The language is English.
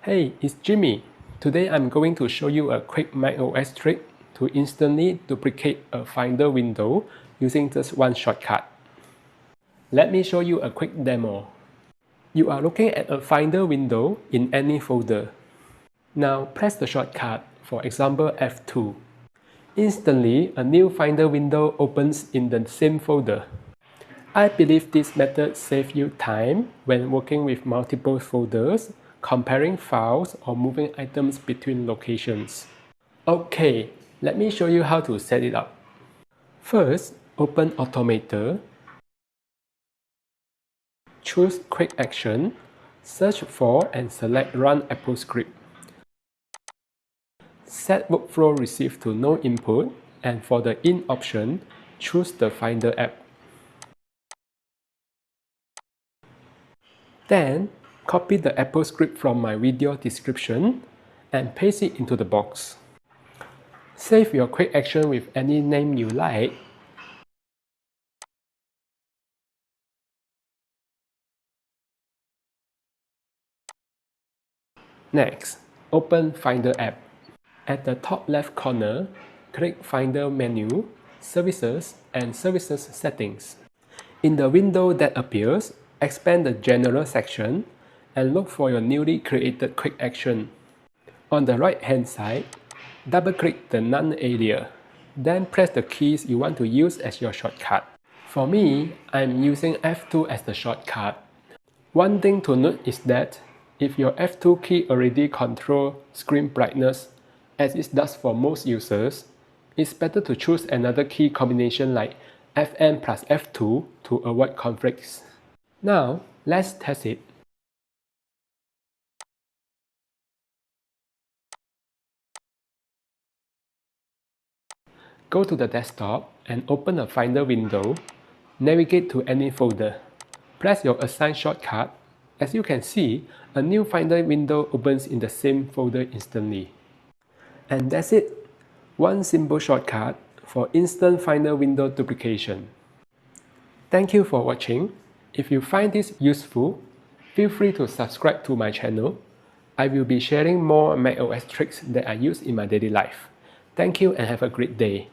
Hey, it's Jimmy. Today I'm going to show you a quick macOS trick to instantly duplicate a Finder window using just one shortcut. Let me show you a quick demo. You are looking at a Finder window in any folder. Now press the shortcut, for example F2. Instantly, a new Finder window opens in the same folder. I believe this method saves you time when working with multiple folders, comparing files, or moving items between locations. Okay, let me show you how to set it up. First, open Automator, choose Quick Action, search for and select Run AppleScript. Set Workflow Received to No Input, and for the In option, choose the Finder app. Then, copy the AppleScript from my video description and paste it into the box. Save your quick action with any name you like. Next, open Finder app. At the top left corner, click Finder menu, Services, and Services Settings. In the window that appears, expand the General section and look for your newly created quick action. On the right-hand side, double-click the None area. Then press the keys you want to use as your shortcut. For me, I'm using F2 as the shortcut. One thing to note is that if your F2 key already controls screen brightness, as it does for most users, it's better to choose another key combination like Fn plus F2 to avoid conflicts. Now, let's test it. Go to the desktop and open a Finder window. Navigate to any folder. Press your assigned shortcut. As you can see, a new Finder window opens in the same folder instantly. And that's it. One simple shortcut for instant Finder window duplication. Thank you for watching. If you find this useful, feel free to subscribe to my channel. I will be sharing more macOS tricks that I use in my daily life. Thank you and have a great day.